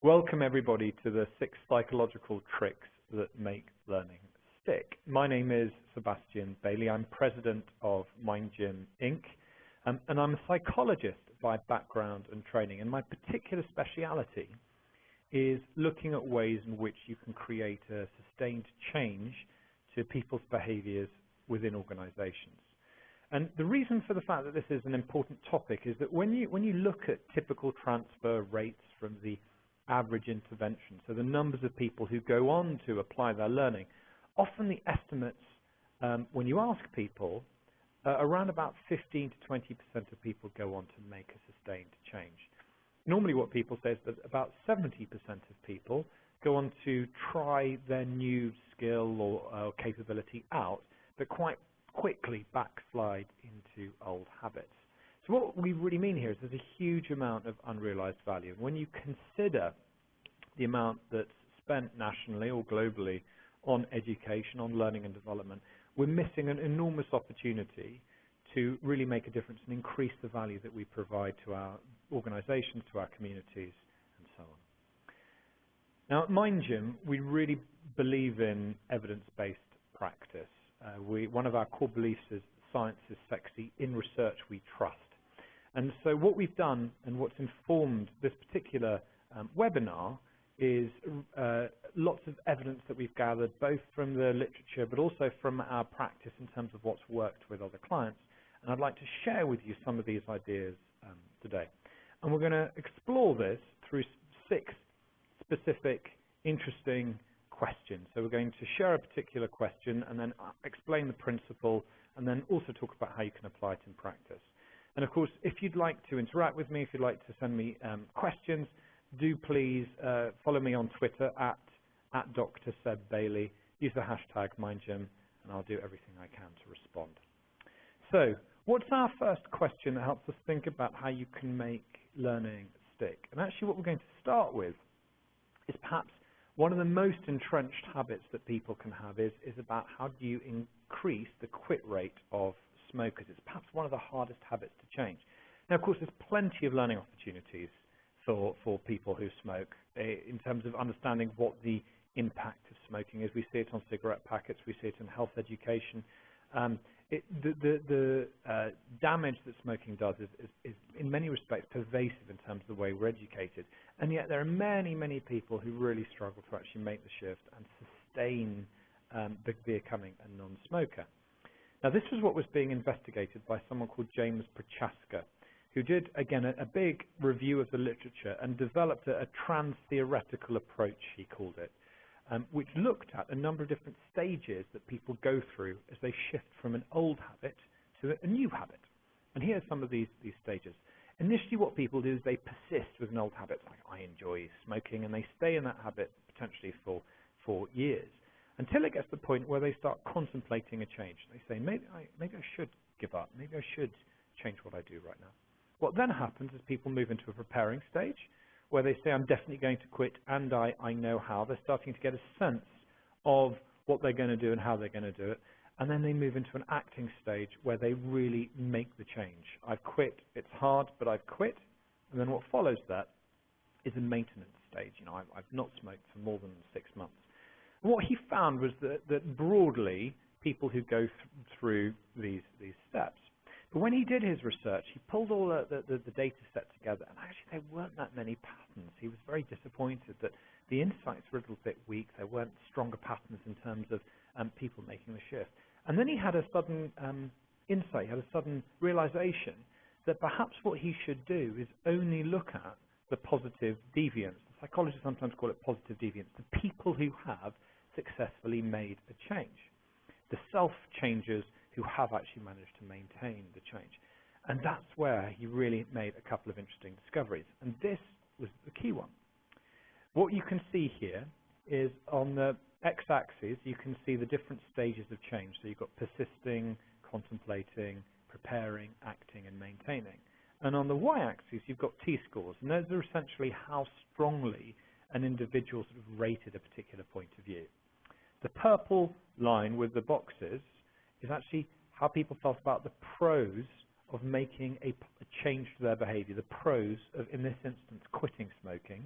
Welcome everybody to the 6 psychological tricks that make learning stick. My name is Sebastian Bailey. I'm president of MindGym Inc. And I'm a psychologist by background and training. And my particular speciality is looking at ways in which you can create a sustained change to people's behaviors within organizations. And the reason for the fact that this is an important topic is that when you look at typical transfer rates from the average intervention, so the numbers of people who go on to apply their learning, often the estimates when you ask people, around about 15 to 20% of people go on to make a sustained change. Normally what people say is that about 70% of people go on to try their new skill or capability out, but quite quickly backslide into old habits. So what we really mean here is there's a huge amount of unrealized value. When you consider the amount that's spent nationally or globally on education, on learning and development, we're missing an enormous opportunity to really make a difference and increase the value that we provide to our organizations, to our communities, and so on. Now at MindGym, we really believe in evidence-based practice. One of our core beliefs is science is sexy, in research we trust. And so what we've done and what's informed this particular webinar is lots of evidence that we've gathered both from the literature but also from our practice in terms of what's worked with other clients. And I'd like to share with you some of these ideas today. And we're going to explore this through 6 specific, interesting questions. So we're going to share a particular question and then explain the principle and then also talk about how you can apply it in practice. And of course, if you'd like to interact with me, if you'd like to send me questions, do please follow me on Twitter at Dr. Seb Bailey. Use the hashtag MindGym and I'll do everything I can to respond. So what's our first question that helps us think about how you can make learning stick? And actually what we're going to start with is perhaps one of the most entrenched habits that people can have is about how do you increase the quit rate of smokers. It's perhaps one of the hardest habits to change. Now, of course, there's plenty of learning opportunities for people who smoke in terms of understanding what the impact of smoking is. We see it on cigarette packets. We see it in health education. The damage that smoking does is in many respects pervasive in terms of the way we're educated, and yet there are many people who really struggle to actually make the shift and sustain becoming a non-smoker. Now this was what was being investigated by someone called James Prochaska, who did again a big review of the literature and developed a trans-theoretical approach, he called it, which looked at a number of different stages that people go through as they shift from an old habit to a new habit. And here are some of these stages. Initially what people do is they persist with an old habit, like I enjoy smoking, and they stay in that habit potentially for years, until it gets to the point where they start contemplating a change. They say, maybe I should give up, maybe I should change what I do right now. What then happens is people move into a preparing stage, where they say, I'm definitely going to quit, and I know how. They're starting to get a sense of what they're going to do and how they're going to do it. And then they move into an acting stage where they really make the change. I've quit. It's hard, but I've quit. And then what follows that is a maintenance stage. I've not smoked for more than 6 months. And what he found was that broadly, people who go through these steps. But when he did his research, he pulled all the data set together, and actually there weren't that many patterns. He was very disappointed that the insights were a little bit weak. There weren't stronger patterns in terms of people making the shift. And then he had a sudden insight, he had a sudden realization that perhaps what he should do is only look at the positive deviance. Psychologists sometimes call it positive deviance, the people who have successfully made a change, the self-changers who have actually managed to maintain the change. And that's where he really made a couple of interesting discoveries. And this was the key one. What you can see here is on the x-axis, you can see the different stages of change. So you've got persisting, contemplating, preparing, acting, and maintaining. And on the y-axis, you've got T-scores. And those are essentially how strongly an individual sort of rated a particular point of view. The purple line with the boxes is actually how people felt about the pros of making a change to their behavior, the pros of, in this instance, quitting smoking,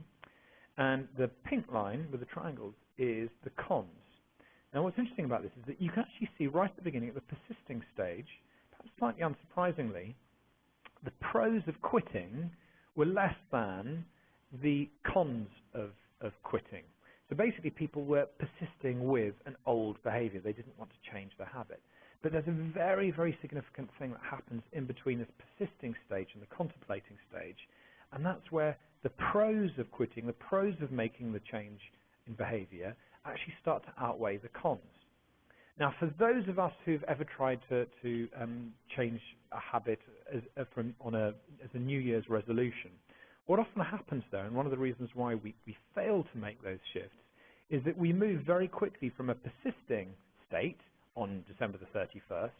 triangles is the cons. Now, what's interesting about this is that you can actually see right at the beginning, at the persisting stage, perhaps slightly unsurprisingly, the pros of quitting were less than the cons of quitting. So basically, people were persisting with an old behavior. They didn't want to change their habit. But there's a very, very significant thing that happens in between this persisting stage and the contemplating stage, and that's where the pros of quitting, the pros of making the change in behavior, actually start to outweigh the cons. Now, for those of us who've ever tried to change a habit as a New Year's resolution, what often happens there, and one of the reasons why we fail to make those shifts, is that we move very quickly from a persisting state on December the 31st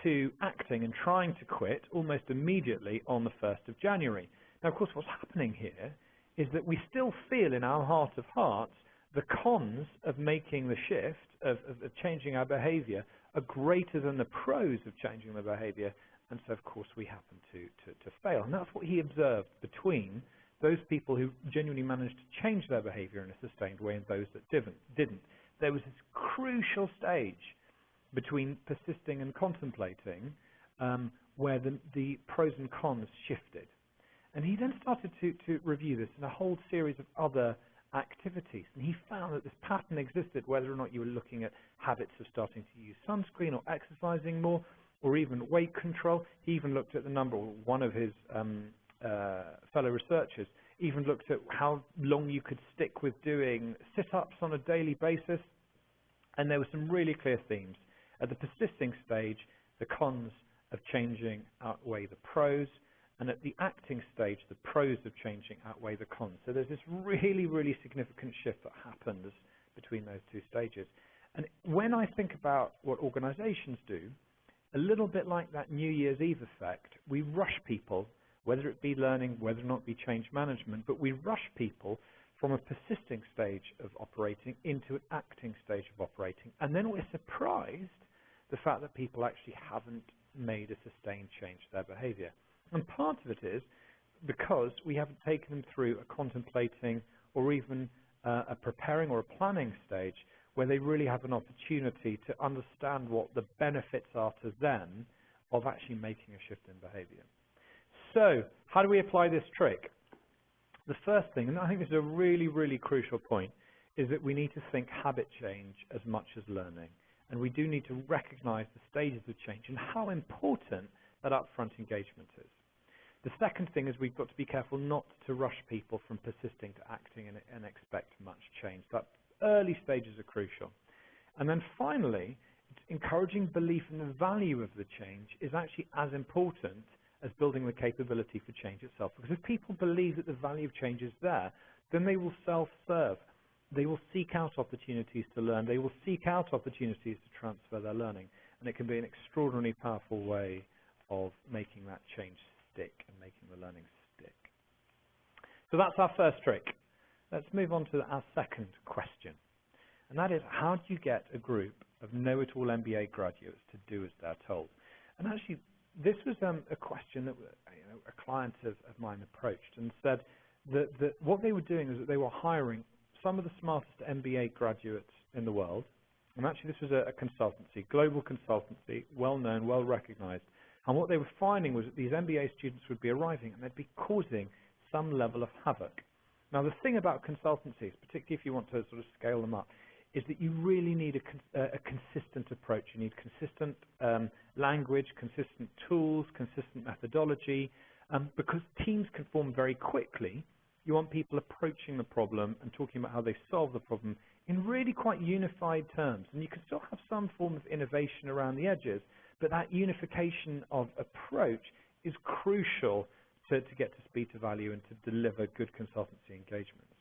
to acting and trying to quit almost immediately on the 1st of January. Now, of course, what's happening here is that we still feel in our heart of hearts the cons of making the shift, of changing our behavior, are greater than the pros of changing the behavior, and so, of course, we happen to fail. And that's what he observed between those people who genuinely managed to change their behavior in a sustained way and those that didn't. There was this crucial stage between persisting and contemplating where the pros and cons shifted. And he then started to review this in a whole series of other activities, and he found that this pattern existed whether or not you were looking at habits of starting to use sunscreen or exercising more or even weight control. He even looked at the number, one of his fellow researchers even looked at how long you could stick with doing sit-ups on a daily basis, and there were some really clear themes. At the persisting stage, the cons of changing outweigh the pros, and at the acting stage, the pros of changing outweigh the cons. So there's this really, really significant shift that happens between those two stages. And when I think about what organizations do, a little bit like that New Year's Eve effect, we rush people, whether it be learning, whether or not it be change management, but we rush people from a persisting stage of operating into an acting stage of operating. And then we're surprised the fact that people actually haven't made a sustained change to their behavior. And part of it is because we haven't taken them through a contemplating or even a preparing or a planning stage where they really have an opportunity to understand what the benefits are to them of actually making a shift in behavior. So how do we apply this trick? The first thing, and I think this is a really, really crucial point, is that we need to think habit change as much as learning. And we do need to recognize the stages of change and how important that upfront engagement is. The second thing is we've got to be careful not to rush people from persisting to acting and expect much change. That early stages are crucial. And then finally, encouraging belief in the value of the change is actually as important as building the capability for change itself. Because if people believe that the value of change is there, then they will self-serve. They will seek out opportunities to learn. They will seek out opportunities to transfer their learning. And it can be an extraordinarily powerful way of making that change stick and making the learning stick. So that's our first trick. Let's move on to our second question. And that is, how do you get a group of know-it-all MBA graduates to do as they're told? And actually, this was a question that a client of mine approached and said that what they were doing is that they were hiring some of the smartest MBA graduates in the world. And actually, this was a consultancy, global consultancy, well-known, well-recognized. And what they were finding was that these MBA students would be arriving and they'd be causing some level of havoc. Now, the thing about consultancies, particularly if you want to sort of scale them up, is that you really need a consistent approach. You need consistent language, consistent tools, consistent methodology, because teams can form very quickly. You want people approaching the problem and talking about how they solve the problem in really quite unified terms. And you can still have some form of innovation around the edges, but that unification of approach is crucial to get to speed to value and to deliver good consultancy engagements.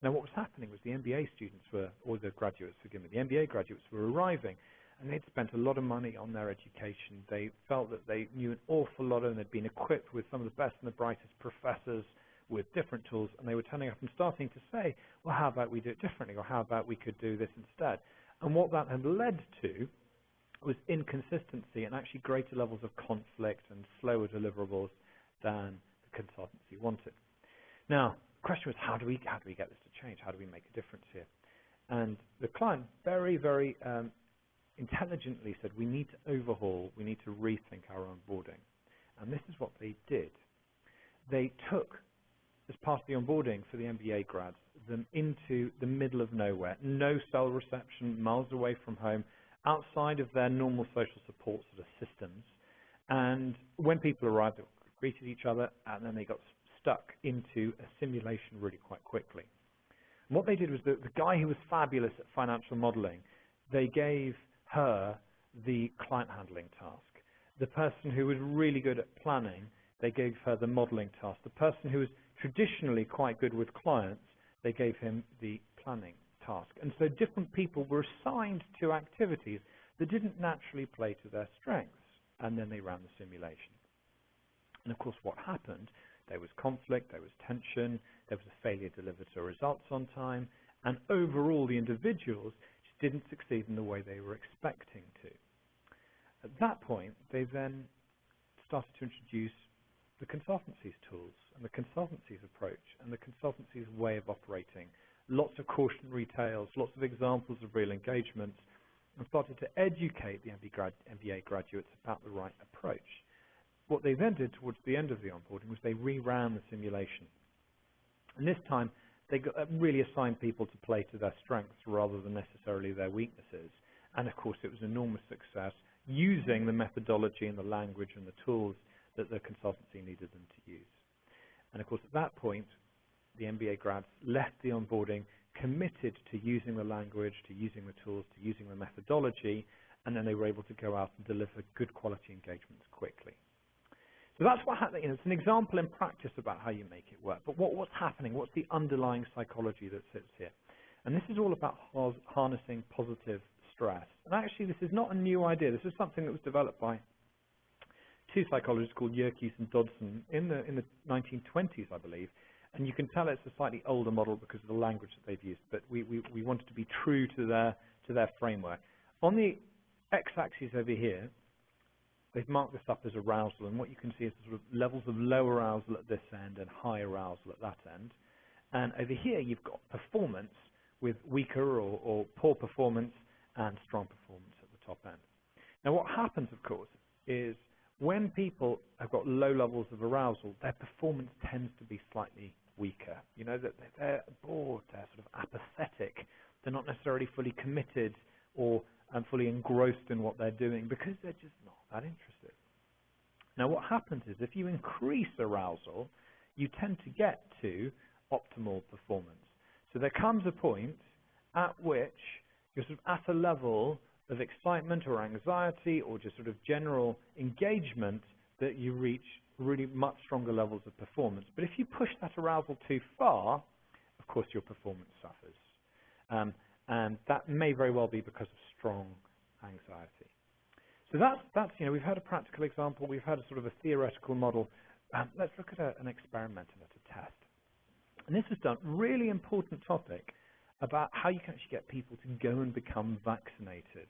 Now, what was happening was the MBA students were, or the graduates, forgive me, the MBA graduates were arriving, and they'd spent a lot of money on their education. They felt that they knew an awful lot, and they'd been equipped with some of the best and the brightest professors with different tools, and they were turning up and starting to say, well, how about we do it differently, or how about we could do this instead? And what that had led to was inconsistency and actually greater levels of conflict and slower deliverables than the consultancy wanted. Now, question was, how do we get this to change? How do we make a difference here? And the client very, very intelligently said, we need to overhaul, we need to rethink our onboarding. And this is what they did. They took, as part of the onboarding for the MBA grads, them into the middle of nowhere, no cell reception, miles away from home, outside of their normal social support sort of systems. And when people arrived, they greeted each other, and then they got stuck into a simulation really quite quickly. And what they did was the guy who was fabulous at financial modeling, they gave her the client handling task. The person who was really good at planning, they gave her the modeling task. The person who was traditionally quite good with clients, they gave him the planning task. And so different people were assigned to activities that didn't naturally play to their strengths. And then they ran the simulation. And of course, what happened? There was conflict, there was tension, there was a failure to deliver to results on time, and overall the individuals just didn't succeed in the way they were expecting to. At that point, they then started to introduce the consultancy's tools and the consultancy's approach and the consultancy's way of operating. Lots of cautionary tales, lots of examples of real engagements, and started to educate the MBA graduates about the right approach. What they then did towards the end of the onboarding was they reran the simulation. And this time, they really assigned people to play to their strengths rather than necessarily their weaknesses. And of course, it was an enormous success using the methodology and the language and the tools that the consultancy needed them to use. And of course, at that point, the MBA grads left the onboarding committed to using the language, to using the tools, to using the methodology, and then they were able to go out and deliver good quality engagements quickly. So that's what happened. It's an example in practice about how you make it work. But what's happening? What's the underlying psychology that sits here? And this is all about harnessing positive stress. And actually, this is not a new idea. This is something that was developed by two psychologists called Yerkes and Dodson in the 1920s, I believe. And you can tell it's a slightly older model because of the language that they've used. But we wanted to be true to their framework. On the x-axis over here, they've marked this up as arousal, and what you can see is the sort of levels of low arousal at this end and high arousal at that end. And over here, you've got performance with weaker or poor performance and strong performance at the top end. Now, what happens, of course, is when people have got low levels of arousal, their performance tends to be slightly weaker. You know, that they're bored, they're sort of apathetic, they're not necessarily fully committed or fully engrossed in what they're doing because they're just not that interested. Now, what happens is if you increase arousal, you tend to get to optimal performance. So there comes a point at which you're sort of at a level of excitement or anxiety or just sort of general engagement that you reach really much stronger levels of performance. But if you push that arousal too far, of course, your performance suffers. And that may very well be because of strong anxiety. So that's we've had a practical example, we've had a sort of a theoretical model. Let's look at an experiment and at a test. And this was done, really important topic, about how you can actually get people to go and become vaccinated,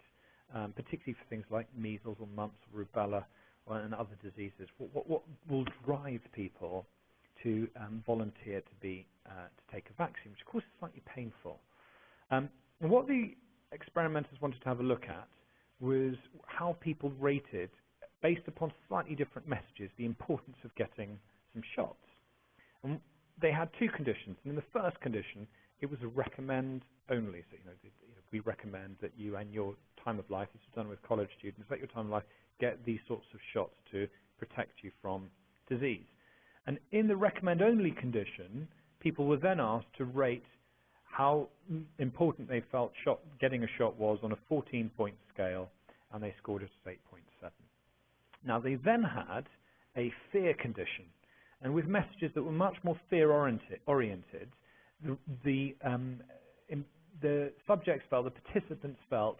particularly for things like measles or mumps or rubella and other diseases. What will drive people to volunteer to take a vaccine, which of course is slightly painful. And what the experimenters wanted to have a look at was how people rated, based upon slightly different messages, the importance of getting some shots. And they had two conditions. And in the first condition, it was a recommend only. So, we recommend that you and your time of life, this is done with college students, at your time of life, get these sorts of shots to protect you from disease. And in the recommend only condition, people were then asked to rate how important they felt getting a shot was on a 14-point scale, and they scored it as 8.7. Now, they then had a fear condition, and with messages that were much more fear-oriented, the subjects felt, the participants felt,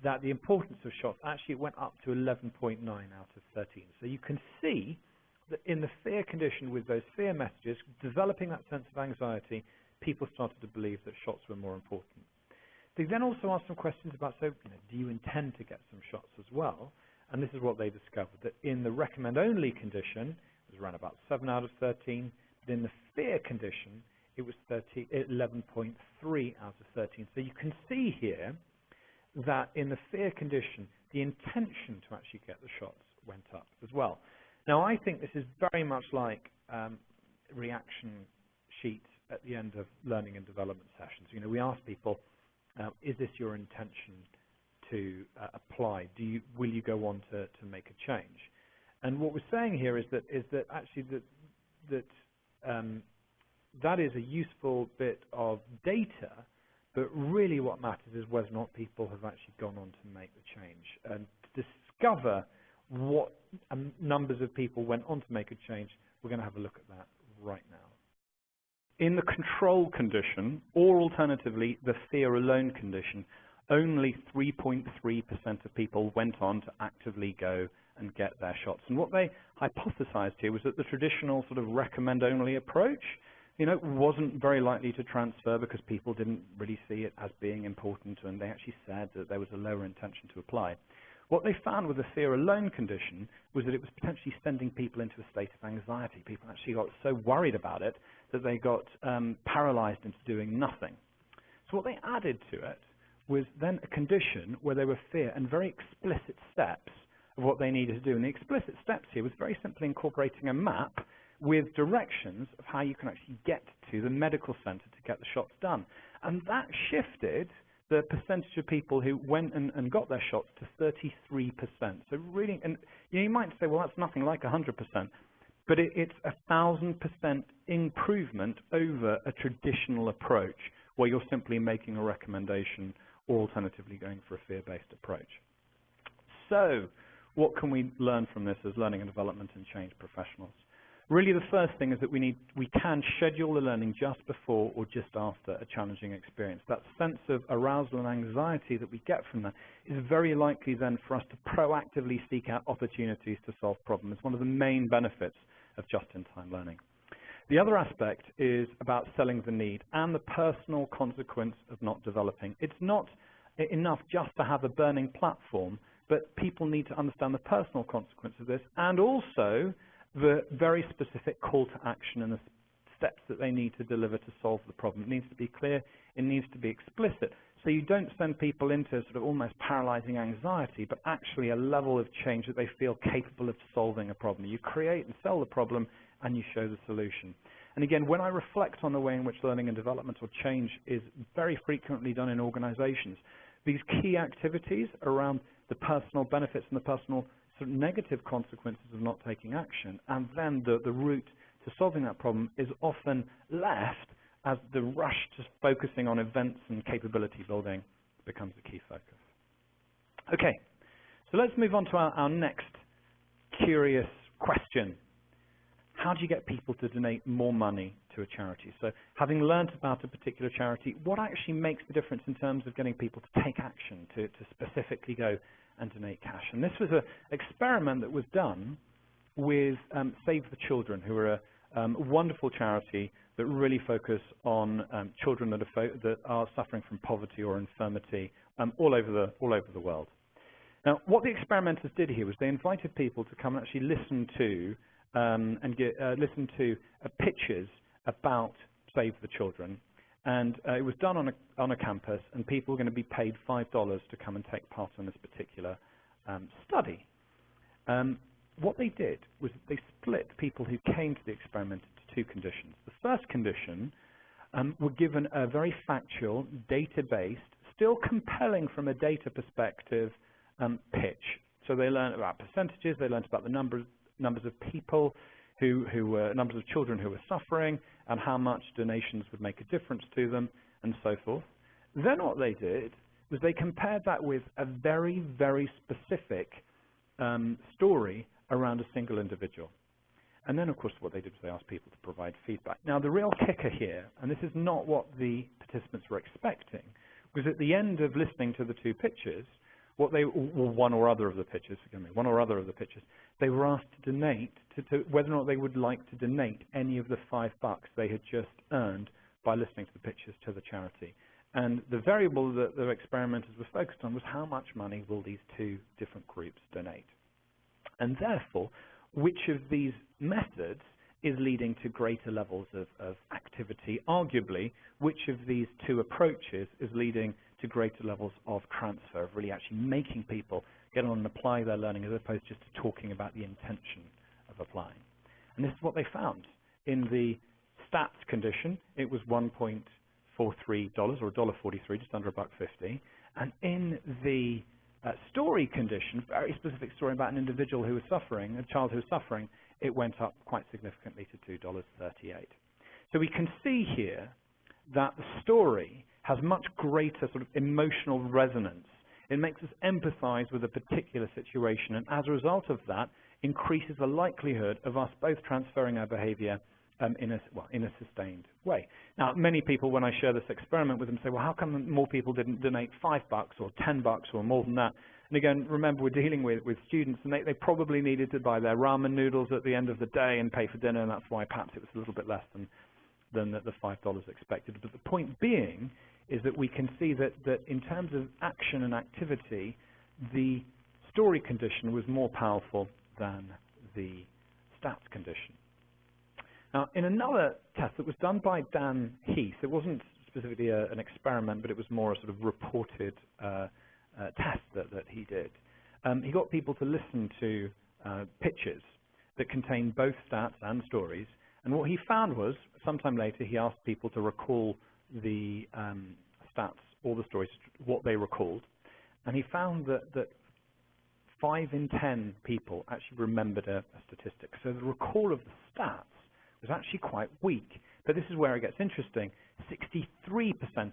that the importance of shots actually went up to 11.9 out of 13. So you can see that in the fear condition with those fear messages, developing that sense of anxiety, people started to believe that shots were more important. They then also asked some questions about, do you intend to get some shots as well? And this is what they discovered, that in the recommend only condition, it was around about 7 out of 13, but in the fear condition, it was 11.3 out of 13. So you can see here that in the fear condition, the intention to actually get the shots went up as well. Now, I think this is very much like reaction sheets at the end of learning and development sessions. You know, we ask people, is this your intention to apply? Will you go on to make a change? And what we're saying here is that actually that is a useful bit of data, but really what matters is whether or not people have actually gone on to make the change. And to discover what numbers of people went on to make a change, we're going to have a look at that right now. In the control condition, or alternatively the fear alone condition, only 3.3% of people went on to actively go and get their shots. And what they hypothesized here was that the traditional sort of recommend-only approach, you know, wasn't very likely to transfer because people didn't really see it as being important, and they actually said that there was a lower intention to apply. What they found with the fear alone condition was that it was potentially sending people into a state of anxiety. People actually got so worried about it that they got paralyzed into doing nothing. So what they added to it was then a condition where there were fear and very explicit steps of what they needed to do. And the explicit steps here was very simply incorporating a map with directions of how you can actually get to the medical center to get the shots done. And that shifted the percentage of people who went and got their shots to 33%. So really, and you might say, well, that's nothing like 100%, but it's 1,000% improvement over a traditional approach where you're simply making a recommendation or alternatively going for a fear-based approach. So what can we learn from this as learning and development and change professionals? Really, the first thing is that we can schedule the learning just before or just after a challenging experience. That sense of arousal and anxiety that we get from that is very likely then for us to proactively seek out opportunities to solve problems. It's one of the main benefits of just-in-time learning. The other aspect is about selling the need and the personal consequence of not developing. It's not enough just to have a burning platform, but people need to understand the personal consequence of this and also the very specific call to action and the steps that they need to deliver to solve the problem. It needs to be clear, it needs to be explicit. So you don't send people into sort of almost paralyzing anxiety, but actually a level of change that they feel capable of solving a problem. You create and sell the problem and you show the solution. And again, when I reflect on the way in which learning and development or change is very frequently done in organizations, these key activities around the personal benefits and the personal sort of negative consequences of not taking action, and then the route to solving that problem is often left as the rush to focusing on events and capability building becomes a key focus. Okay, so let's move on to our next curious question. How do you get people to donate more money to a charity? So having learned about a particular charity, what actually makes the difference in terms of getting people to take action, to specifically go and donate cash? And this was an experiment that was done with Save the Children, who are a wonderful charity that really focus on children that are suffering from poverty or infirmity all over the world. Now, what the experimenters did here was they invited people to come and actually listen to pitches about Save the Children, and it was done on a campus, and people were going to be paid $5 to come and take part in this particular study. What they did was they split people who came to the experiment into two conditions. The first condition were given a very factual, data-based, still compelling from a data perspective pitch. So they learned about percentages, they learned about the numbers of people numbers of children who were suffering and how much donations would make a difference to them and so forth. Then what they did was they compared that with a very, very specific story around a single individual. And then, of course, what they did was they asked people to provide feedback. Now, the real kicker here, and this is not what the participants were expecting, was at the end of listening to the two pitches, one or other of the pitches, they were asked to donate to whether or not they would like to donate any of the $5 they had just earned by listening to the pitches to the charity. And the variable that the experimenters were focused on was how much money will these two different groups donate. And therefore, which of these methods is leading to greater levels of activity. Arguably, which of these two approaches is leading to greater levels of transfer, of really actually making people get on and apply their learning as opposed just to talking about the intention of applying. And this is what they found. In the stats condition, it was $1.43 or $1.43, just under $1.50. And in the story condition, very specific story about an individual who was suffering, a child who was suffering, it went up quite significantly to $2.38. So we can see here that the story has much greater sort of emotional resonance. It makes us empathize with a particular situation, and as a result of that, increases the likelihood of us both transferring our behavior in a sustained way. Now, many people, when I share this experiment with them, say, well, how come more people didn't donate $5 or $10 or more than that? And again, remember, we're dealing with students, and they probably needed to buy their ramen noodles at the end of the day and pay for dinner, and that's why perhaps it was a little bit less than the $5 expected. But the point being is that we can see that in terms of action and activity, the story condition was more powerful than the stats condition. Now, in another test that was done by Dan Heath, it wasn't specifically an experiment, but it was more a sort of reported test that he did. He got people to listen to pitches that contained both stats and stories, and what he found was, sometime later, he asked people to recall the stats or the stories, what they recalled, and he found that 5 in 10 people actually remembered a statistic. So the recall of the stats was actually quite weak. But this is where it gets interesting. 63%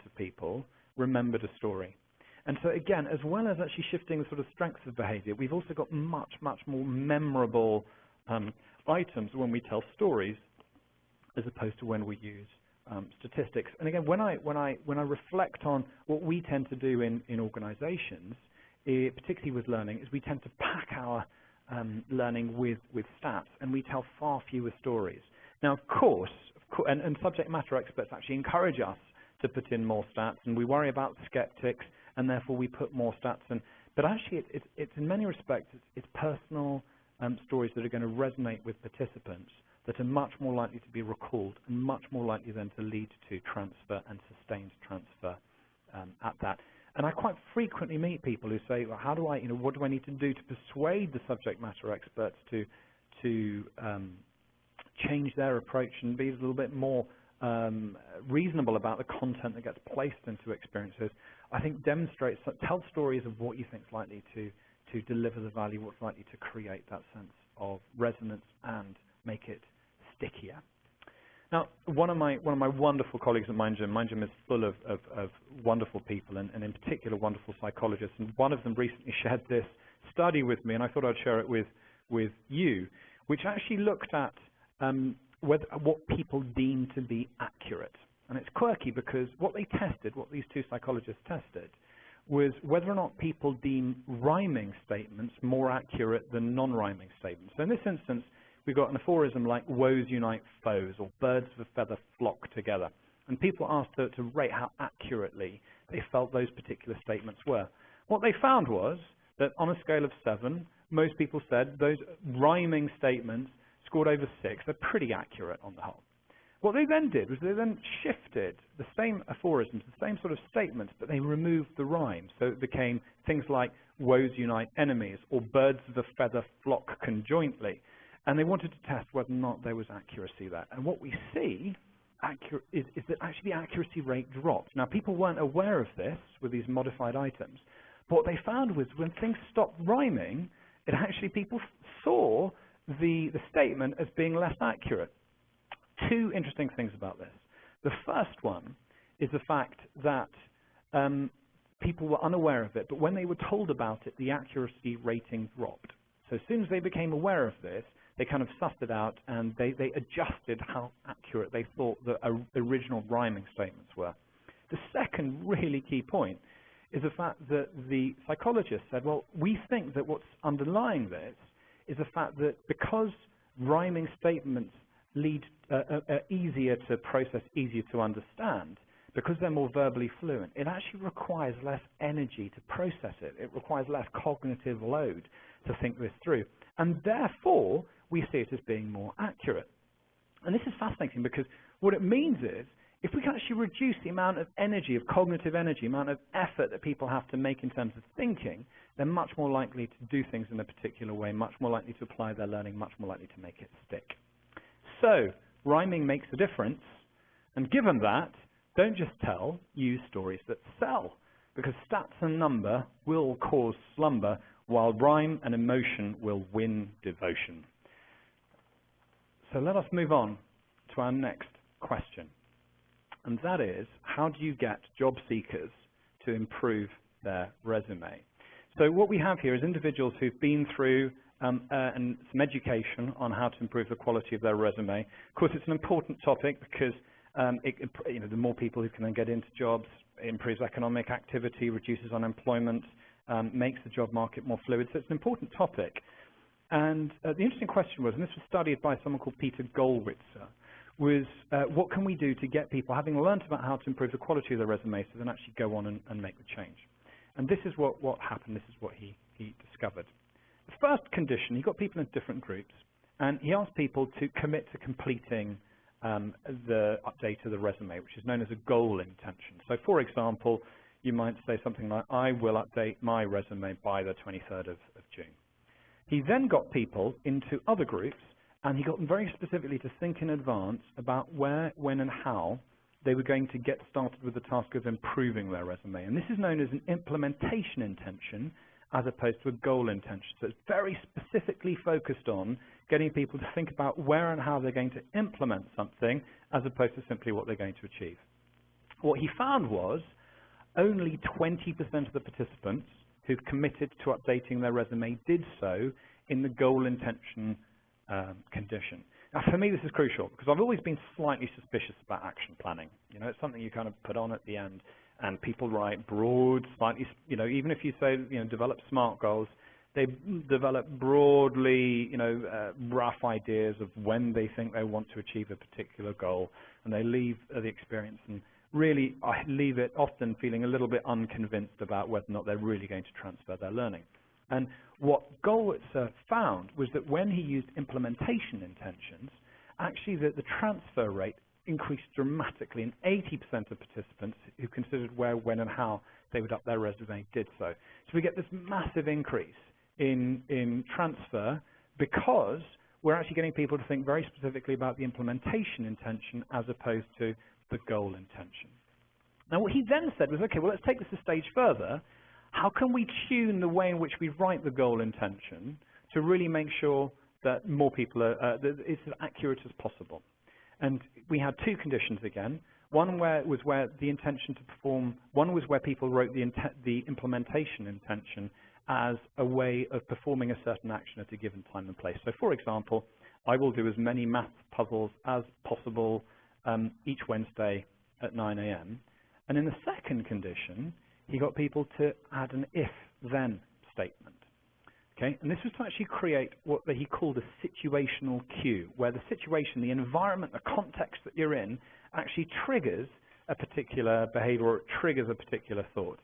of people remembered a story. And so again, as well as actually shifting the sort of strengths of behavior, we've also got much, much more memorable items when we tell stories as opposed to when we use statistics. And again, when I reflect on what we tend to do in organizations, particularly with learning, is we tend to pack our learning with stats, and we tell far fewer stories. Now, of course, and subject matter experts actually encourage us to put in more stats, and we worry about skeptics, and therefore we put more stats in. But actually, it's in many respects, it's personal stories that are going to resonate with participants that are much more likely to be recalled and much more likely then to lead to transfer and sustained transfer at that. And I quite frequently meet people who say, well, how do I, what do I need to do to persuade the subject matter experts to change their approach and be a little bit more reasonable about the content that gets placed into experiences? I think tell stories of what you think is likely to deliver the value, what's likely to create that sense of resonance and make it stickier. Now, one of my wonderful colleagues at MindGym is full of wonderful people, and in particular wonderful psychologists, and one of them recently shared this study with me, and I thought I'd share it with you, which actually looked at what people deem to be accurate. And it's quirky because what these two psychologists tested, was whether or not people deem rhyming statements more accurate than non-rhyming statements. So in this instance, we've got an aphorism like woes unite foes, or birds of a feather flock together. And people asked to rate how accurately they felt those particular statements were. What they found was that on a scale of 7, most people said those rhyming statements scored over 6. They're pretty accurate on the whole. What they then did was they then shifted the same aphorisms, the same sort of statements, but they removed the rhyme. So it became things like woes unite enemies, or birds of a feather flock conjointly. And they wanted to test whether or not there was accuracy there. And what we see is that actually the accuracy rate dropped. Now, people weren't aware of this with these modified items. But what they found was when things stopped rhyming, it actually people saw the statement as being less accurate. Two interesting things about this. The first one is the fact that people were unaware of it, but when they were told about it, the accuracy rating dropped. So as soon as they became aware of this, they kind of sussed it out, and they adjusted how accurate they thought the original rhyming statements were. The second really key point is the fact that the psychologists said, well, we think that what's underlying this is the fact that because rhyming statements are easier to process, easier to understand, because they're more verbally fluent, it actually requires less energy to process it. It requires less cognitive load to think this through. And therefore, we see it as being more accurate. And this is fascinating because what it means is if we can actually reduce the amount of energy, of cognitive energy, amount of effort that people have to make in terms of thinking, they're much more likely to do things in a particular way, much more likely to apply their learning, much more likely to make it stick. So rhyming makes a difference. And given that, don't just tell, use stories that sell. Because stats and number will cause slumber, while rhyme and emotion will win devotion. So let us move on to our next question. And that is, how do you get job seekers to improve their resume? So what we have here is individuals who've been through some education on how to improve the quality of their resume. Of course, it's an important topic because the more people who can then get into jobs, it improves economic activity, reduces unemployment, makes the job market more fluid. So it's an important topic. And the interesting question was, and this was studied by someone called Peter Gollwitzer, was what can we do to get people, having learned about how to improve the quality of their resume, to then actually go on and make the change. And this is what happened. This is what he discovered. The first condition, he got people in different groups, and he asked people to commit to completing the update of the resume, which is known as a goal intention. So, for example, you might say something like, I will update my resume by the 23rd of June. He then got people into other groups, and he got them very specifically to think in advance about where, when, and how they were going to get started with the task of improving their resume. And this is known as an implementation intention as opposed to a goal intention. So it's very specifically focused on getting people to think about where and how they're going to implement something as opposed to simply what they're going to achieve. What he found was only 20% of the participants who committed to updating their resume did so in the goal intention condition. Now, for me, this is crucial because I've always been slightly suspicious about action planning. You know, it's something you kind of put on at the end, and people write broad, slightly, even if you say, develop SMART goals, they develop broadly, rough ideas of when they think they want to achieve a particular goal, and they leave the experience and really leave it often feeling a little bit unconvinced about whether or not they're really going to transfer their learning. And what Gollwitzer found was that when he used implementation intentions, actually the transfer rate increased dramatically, and 80% of participants who considered where, when, and how they would up their resume did so. So we get this massive increase in transfer because we're actually getting people to think very specifically about the implementation intention as opposed to the goal intention. Now, what he then said was, okay, well, let's take this a stage further. How can we tune the way in which we write the goal intention to really make sure that more people are, that it's as accurate as possible? And we had two conditions again. One was where the intention to perform, one was where people wrote the implementation intention as a way of performing a certain action at a given time and place. So, for example, I will do as many math puzzles as possible each Wednesday at 9 a.m. And in the second condition, he got people to add an if-then statement. Okay? And this was to actually create what he called a situational cue, where the situation, the environment, the context that you're in actually triggers a particular behavior or it triggers a particular thought.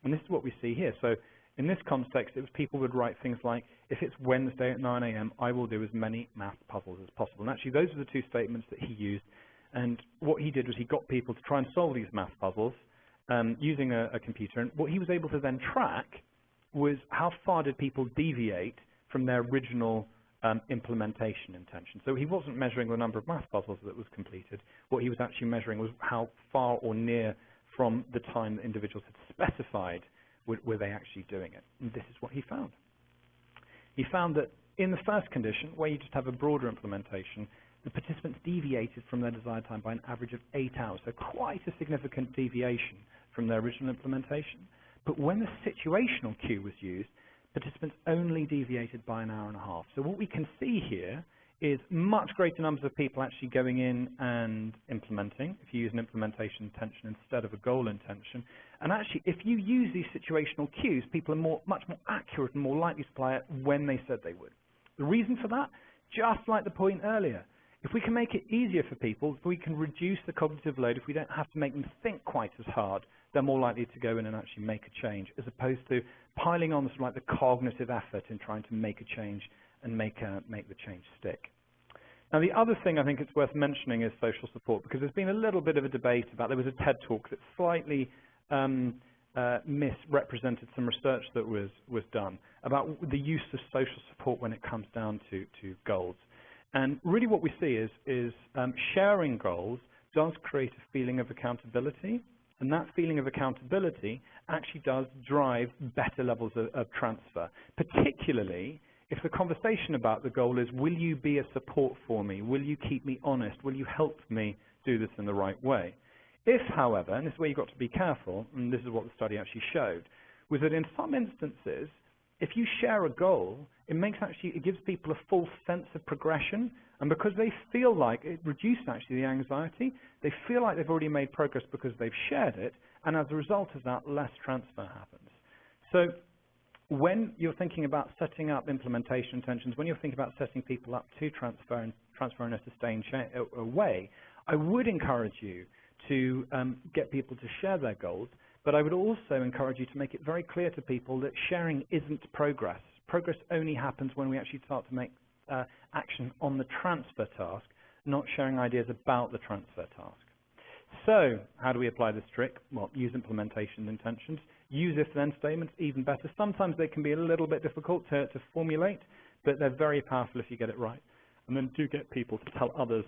And this is what we see here. So in this context, it was people would write things like, if it's Wednesday at 9 a.m., I will do as many math puzzles as possible. And actually, those are the two statements that he used. And what he did was he got people to try and solve these math puzzles using a computer. And what he was able to then track was how far did people deviate from their original implementation intention. So he wasn't measuring the number of math puzzles that was completed. What he was actually measuring was how far or near from the time that individuals had specified were they actually doing it. And this is what he found. He found that in the first condition, where you just have a broader implementation, the participants deviated from their desired time by an average of 8 hours, so quite a significant deviation from their original implementation. But when the situational cue was used, participants only deviated by an hour and a half. So what we can see here is much greater numbers of people actually going in and implementing, if you use an implementation intention instead of a goal intention. And actually, if you use these situational cues, people are much more accurate and more likely to apply it when they said they would. The reason for that, just like the point earlier, if we can make it easier for people, if we can reduce the cognitive load, if we don't have to make them think quite as hard, they're more likely to go in and actually make a change, as opposed to piling on sort of like the cognitive effort in trying to make a change and make the change stick. Now, the other thing I think it's worth mentioning is social support, because there's been a little bit of a debate about, there was a TED talk that slightly misrepresented some research that was done about the use of social support when it comes down to goals. And really what we see is sharing goals does create a feeling of accountability, and that feeling of accountability actually does drive better levels of transfer, particularly if the conversation about the goal is, will you be a support for me? Will you keep me honest? Will you help me do this in the right way? If, however, and this is where you've got to be careful, and this is what the study actually showed, was that in some instances, if you share a goal, it gives people a false sense of progression, and because they feel like it reduced actually the anxiety, they feel like they've already made progress because they've shared it, and as a result of that, less transfer happens. So when you're thinking about setting up implementation intentions, when you're thinking about setting people up to transfer in a sustained way, I would encourage you to get people to share their goals, but I would also encourage you to make it very clear to people that sharing isn't progress. Progress only happens when we actually start to make action on the transfer task, not sharing ideas about the transfer task. So how do we apply this trick? Well, use implementation intentions. Use if-then statements, even better. Sometimes they can be a little bit difficult to formulate, but they're very powerful if you get it right. And then do get people to tell others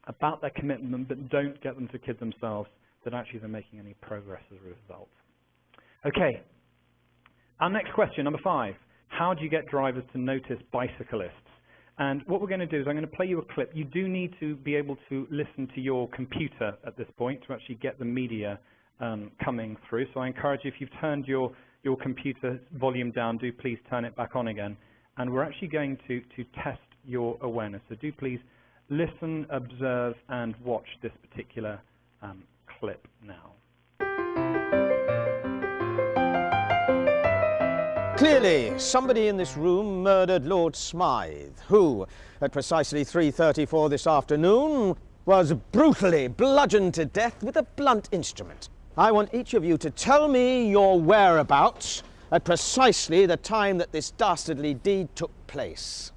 about their commitment, but don't get them to kid themselves that actually they're making any progress as a result. Okay, our next question, number 5. How do you get drivers to notice bicyclists? And what we're going to do is I'm going to play you a clip. You do need to be able to listen to your computer at this point to actually get the media coming through. So I encourage you, if you've turned your computer volume down, do please turn it back on again. And we're actually going to test your awareness. So do please listen, observe, and watch this particular clip now. Clearly, somebody in this room murdered Lord Smythe, who, at precisely 3:34 this afternoon, was brutally bludgeoned to death with a blunt instrument. I want each of you to tell me your whereabouts at precisely the time that this dastardly deed took place.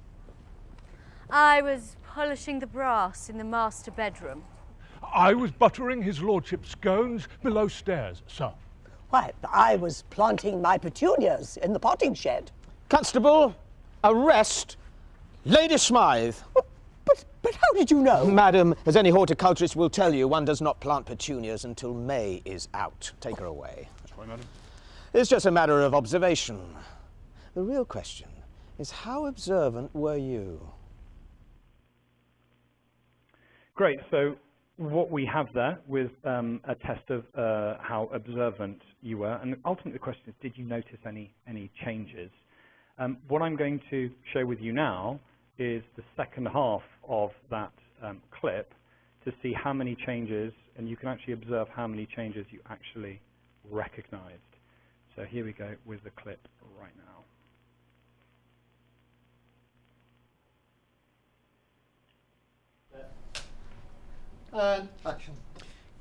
I was polishing the brass in the master bedroom. I was buttering his lordship's scones below stairs, sir. Why, I was planting my petunias in the potting shed. Constable, arrest Lady Smythe. But how did you know? Madam, as any horticulturist will tell you, one does not plant petunias until May is out. Take her away. That's right, madam. It's just a matter of observation. The real question is, how observant were you? Great. So what we have there was a test of how observant you were, and ultimately the question is, did you notice any changes? What I'm going to share with you now is the second half of that clip to see how many changes, and you can actually observe how many changes you actually recognized. So here we go with the clip right now. And action.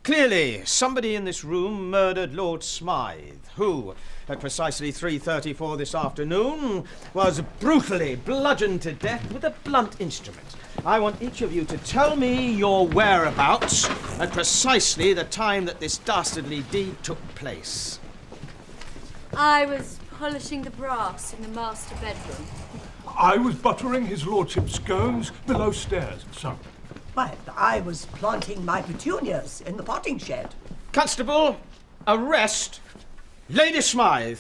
Clearly, somebody in this room murdered Lord Smythe, who, at precisely 3:34 this afternoon, was brutally bludgeoned to death with a blunt instrument. I want each of you to tell me your whereabouts at precisely the time that this dastardly deed took place. I was polishing the brass in the master bedroom. I was buttering his lordship's scones below stairs, sir. Why, I was planting my petunias in the potting shed. Constable, arrest Lady Smythe.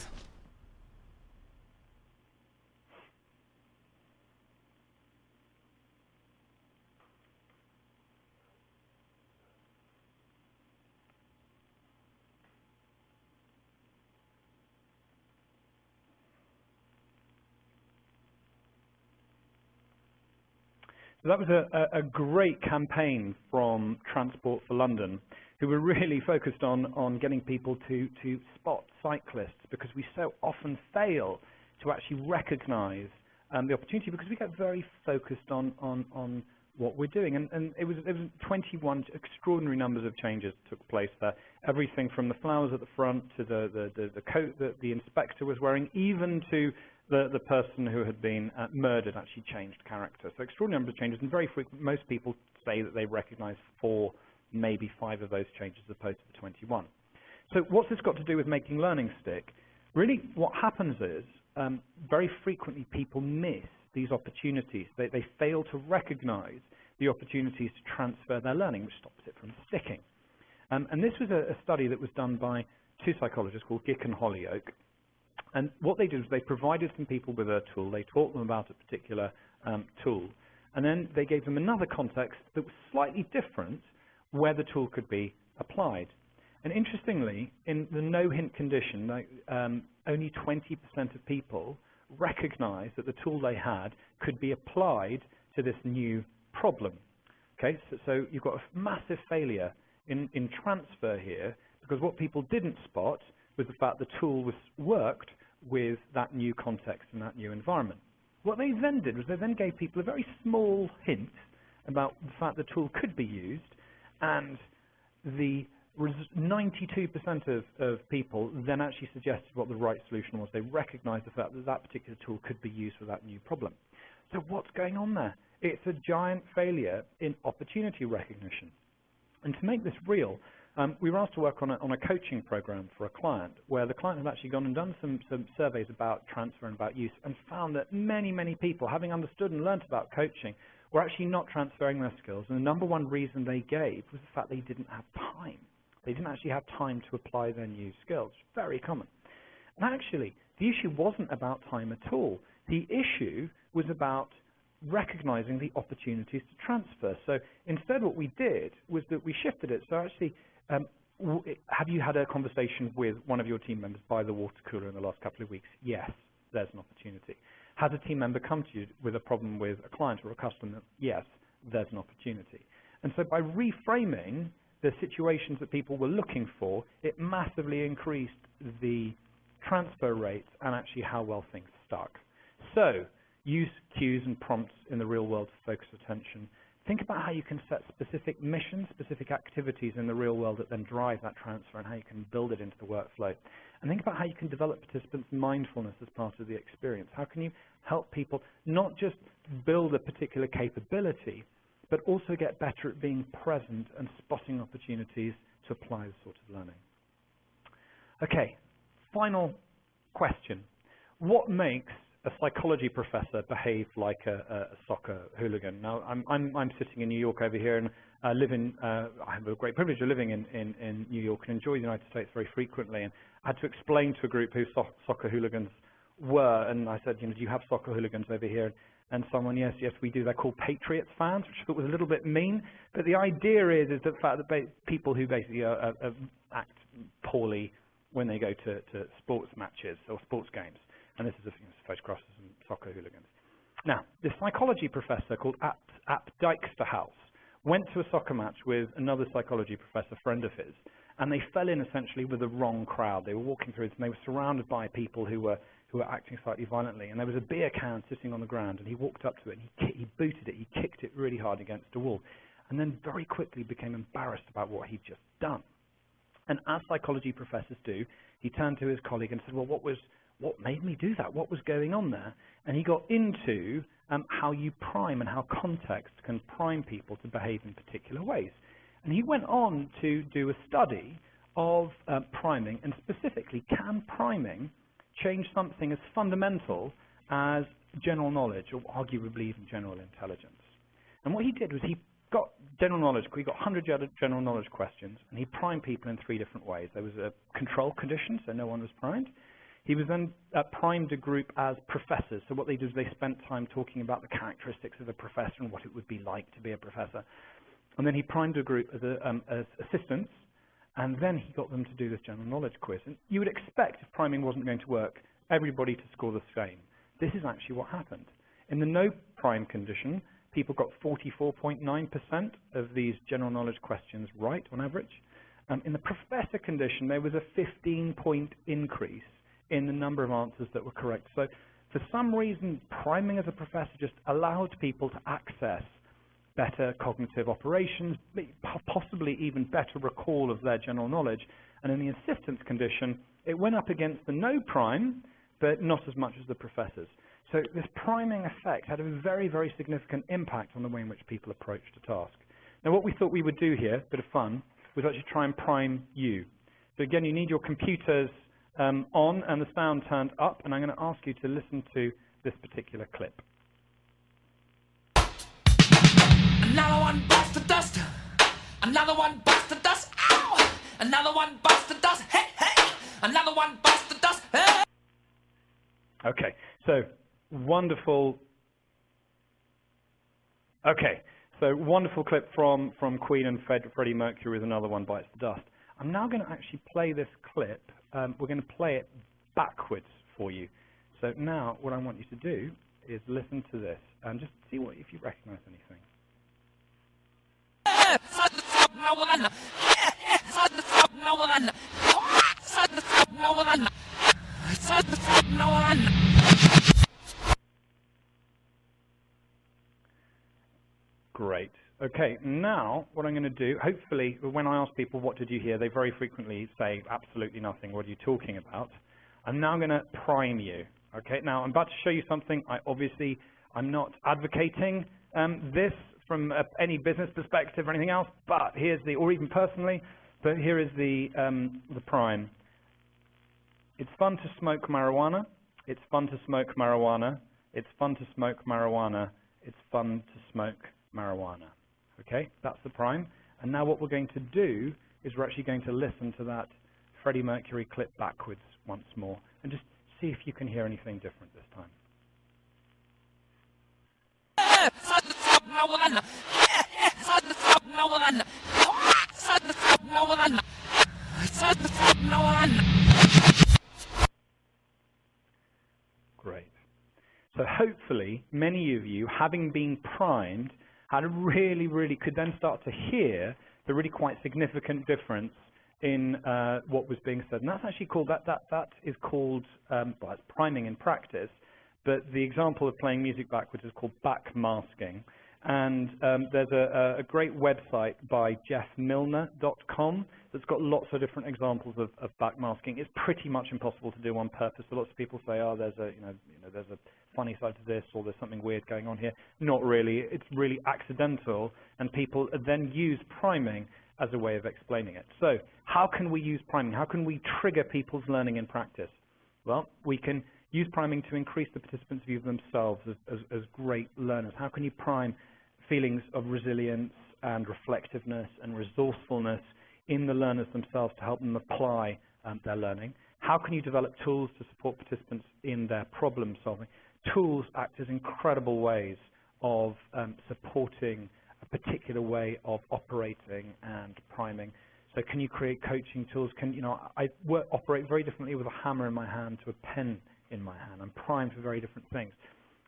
So that was a great campaign from Transport for London, who were really focused on getting people to spot cyclists, because we so often fail to actually recognize the opportunity, because we get very focused on what we're doing. And it was 21 extraordinary numbers of changes took place there. Everything from the flowers at the front to the coat that the inspector was wearing, even to the person who had been murdered actually changed character. So extraordinary number of changes, and very frequent. Most people say that they recognize 4, maybe 5 of those changes as opposed to the 21. So what's this got to do with making learning stick? Really, what happens is very frequently people miss these opportunities. They fail to recognize the opportunities to transfer their learning, which stops it from sticking. And this was a study that was done by 2 psychologists called Gick and Holyoake. And what they did was they provided some people with a tool. They taught them about a particular tool. And then they gave them another context that was slightly different where the tool could be applied. And interestingly, in the no-hint condition, only 20% of people recognized that the tool they had could be applied to this new problem. Okay, so you've got a massive failure in transfer here, because what people didn't spot was the fact the tool worked with that new context and that new environment. What they then did was they then gave people a very small hint about the fact the tool could be used, and the 92% of people then actually suggested what the right solution was. They recognized the fact that that particular tool could be used for that new problem. So what's going on there? It's a giant failure in opportunity recognition. And to make this real, we were asked to work on a coaching program for a client, where the client had actually gone and done some surveys about transfer and about use, and found that many, many people, having understood and learned about coaching, were actually not transferring their skills. And the number one reason they gave was the fact they didn't have time. They didn't actually have time to apply their new skills. Very common. And actually, the issue wasn't about time at all. The issue was about recognizing the opportunities to transfer. So instead what we did was that we shifted it. So actually, have you had a conversation with one of your team members by the water cooler in the last couple of weeks? Yes, there's an opportunity. Has a team member come to you with a problem with a client or a customer? Yes, there's an opportunity. And so by reframing the situations that people were looking for, it massively increased the transfer rates and actually how well things stuck. So use cues and prompts in the real world to focus attention. Think about how you can set specific missions, specific activities in the real world that then drive that transfer, and how you can build it into the workflow. And think about how you can develop participants' mindfulness as part of the experience. How can you help people not just build a particular capability, but also get better at being present and spotting opportunities to apply this sort of learning. Okay, final question. What makes a psychology professor behave like a soccer hooligan? Now, I'm sitting in New York over here, and I have a great privilege of living in New York and enjoy the United States very frequently. And I had to explain to a group who soccer hooligans were, and I said, do you have soccer hooligans over here? And someone, yes, we do. They're called Patriots fans, which I thought was a little bit mean. But the idea is the fact that people who basically act poorly when they go to sports matches or sports games. And this is a photograph of some soccer hooligans. Now, this psychology professor called Ap Dijksterhuis went to a soccer match with another psychology professor, friend of his, and they fell in essentially with the wrong crowd. They were walking through it, and they were surrounded by people who were acting slightly violently. And there was a beer can sitting on the ground, and he walked up to it, and he booted it. He kicked it really hard against a wall, and then very quickly became embarrassed about what he'd just done. And as psychology professors do, he turned to his colleague and said, well, what made me do that? What was going on there? And he got into how you prime and how context can prime people to behave in particular ways. And he went on to do a study of priming, and specifically, can priming change something as fundamental as general knowledge, or arguably even general intelligence? And what he did was he got general knowledge. He got 100 general knowledge questions, and he primed people in 3 different ways. There was a control condition, so no one was primed. He was then primed a group as professors. So what they did is they spent time talking about the characteristics of a professor and what it would be like to be a professor. And then he primed a group as assistants, and then he got them to do this general knowledge quiz. And you would expect, if priming wasn't going to work, everybody to score the same. This is actually what happened. In the no prime condition, people got 44.9% of these general knowledge questions right on average. In the professor condition, there was a 15-point increase in the number of answers that were correct. So for some reason, priming as a professor just allowed people to access better cognitive operations, possibly even better recall of their general knowledge. And in the assistance condition, it went up against the no prime, but not as much as the professors. So this priming effect had a very, very significant impact on the way in which people approached a task. Now what we thought we would do here, bit of fun, was actually try and prime you. So again, you need your computers on and the sound turned up, and I'm going to ask you to listen to this particular clip. Another one bites the dust. Another one bites the dust. Ow! Another one bites the dust. Hey, hey! Another one bites the dust. Hey! Okay, so wonderful. Okay, so wonderful clip from Queen and Freddie Mercury with Another One Bites the Dust. I'm now going to actually play this clip. We're going to play it backwards for you. So now what I want you to do is listen to this and just see if you recognize anything. Great. Okay, now what I'm going to do, hopefully when I ask people what did you hear, they very frequently say absolutely nothing, what are you talking about? I'm now going to prime you. Okay, now I'm about to show you something. I'm not advocating this from any business perspective or anything else, but here's or even personally, but here is the prime. It's fun to smoke marijuana. It's fun to smoke marijuana. It's fun to smoke marijuana. It's fun to smoke marijuana. Okay, that's the prime. And now what we're going to do is we're actually going to listen to that Freddie Mercury clip backwards once more and just see if you can hear anything different this time. Great. So hopefully many of you, having been primed, had could then start to hear the really quite significant difference in what was being said. And that's actually called, that is called, well, it's priming in practice, but the example of playing music backwards is called backmasking. And there's a great website by jeffmilner.com that's got lots of different examples of backmasking. It's pretty much impossible to do on purpose. So lots of people say, oh, there's a funny side to this, or there's something weird going on here. Not really. It's really accidental, and people then use priming as a way of explaining it. So how can we use priming? How can we trigger people's learning in practice? Well, we can use priming to increase the participants' view of themselves as great learners. How can you prime feelings of resilience and reflectiveness and resourcefulness in the learners themselves to help them apply their learning? How can you develop tools to support participants in their problem solving? Tools act as incredible ways of supporting a particular way of operating and priming. So can you create coaching tools? I operate very differently with a hammer in my hand to a pen in my hand. I'm primed for very different things.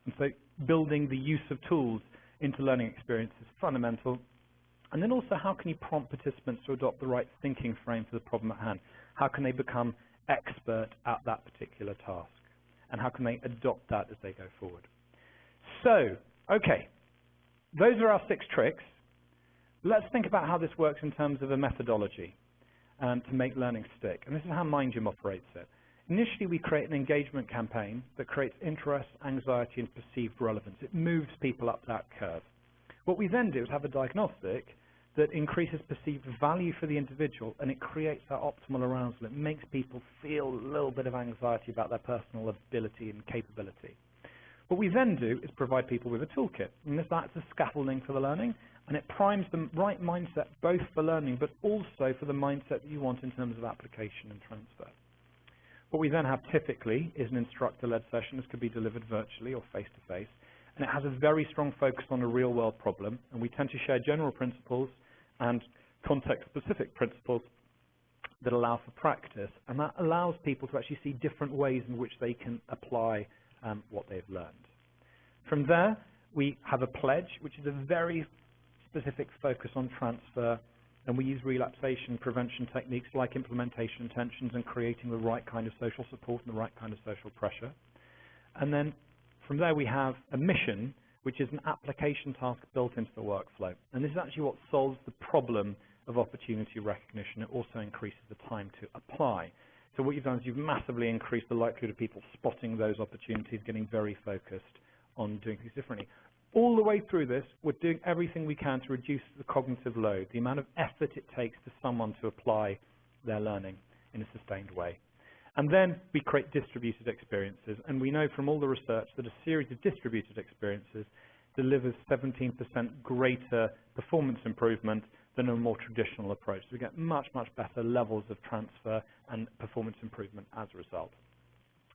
And so building the use of tools into learning experience is fundamental. And then also, how can you prompt participants to adopt the right thinking frame for the problem at hand? How can they become expert at that particular task? And how can they adopt that as they go forward? So, okay, those are our 6 tricks. Let's think about how this works in terms of a methodology to make learning stick. And this is how MindGym operates it. Initially, we create an engagement campaign that creates interest, anxiety, and perceived relevance. It moves people up that curve. What we then do is have a diagnostic that increases perceived value for the individual, and it creates that optimal arousal. It makes people feel a little bit of anxiety about their personal ability and capability. What we then do is provide people with a toolkit, and this acts as scaffolding for the learning, and it primes the right mindset both for learning but also for the mindset that you want in terms of application and transfer. What we then have typically is an instructor-led session. This could be delivered virtually or face-to-face, and it has a very strong focus on a real-world problem, and we tend to share general principles and context-specific principles that allow for practice, and that allows people to actually see different ways in which they can apply what they've learned. From there, we have a pledge, which is a very specific focus on transfer, and we use relapsation prevention techniques like implementation intentions and creating the right kind of social support and the right kind of social pressure. And then from there, we have a mission, which is an application task built into the workflow. And this is actually what solves the problem of opportunity recognition. It also increases the time to apply. So what you've done is you've massively increased the likelihood of people spotting those opportunities, getting very focused on doing things differently. All the way through this, we're doing everything we can to reduce the cognitive load, the amount of effort it takes for someone to apply their learning in a sustained way. And then we create distributed experiences, and we know from all the research that a series of distributed experiences delivers 17% greater performance improvement than a more traditional approach. So we get much, much better levels of transfer and performance improvement as a result.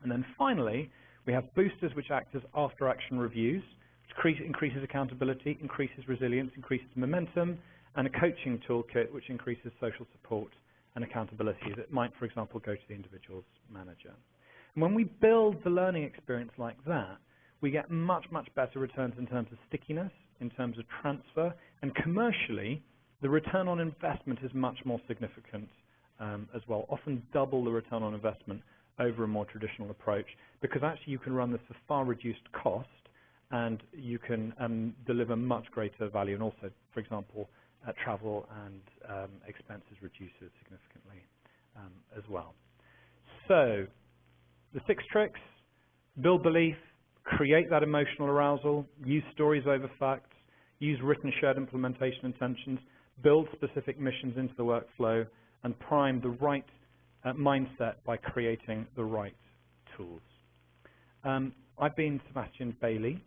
And then finally, we have boosters which act as after-action reviews, which increases accountability, increases resilience, increases momentum, and a coaching toolkit which increases social support and accountability that might, for example, go to the individual's manager. And when we build the learning experience like that, we get much, much better returns in terms of stickiness, in terms of transfer, and commercially, the return on investment is much more significant as well, often double the return on investment over a more traditional approach, because actually you can run this for far reduced cost, and you can deliver much greater value, and also, for example, travel and expenses reduces significantly as well. So, the 6 tricks: build belief, create that emotional arousal, use stories over facts, use written shared implementation intentions, build specific missions into the workflow, and prime the right mindset by creating the right tools. I've been Sebastian Bailey.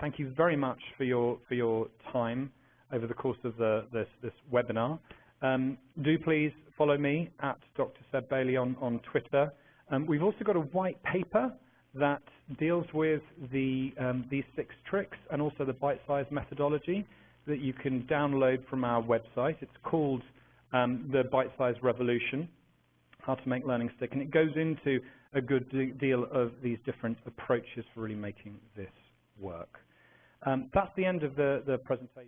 Thank you very much for your time over the course of this webinar. Do please follow me at Dr. Seb Bailey on Twitter. We've also got a white paper that deals with these 6 tricks and also the bite-sized methodology that you can download from our website. It's called The Bite-Sized Revolution: How to Make Learning Stick, and it goes into a good deal of these different approaches for really making this work. That's the end of the presentation.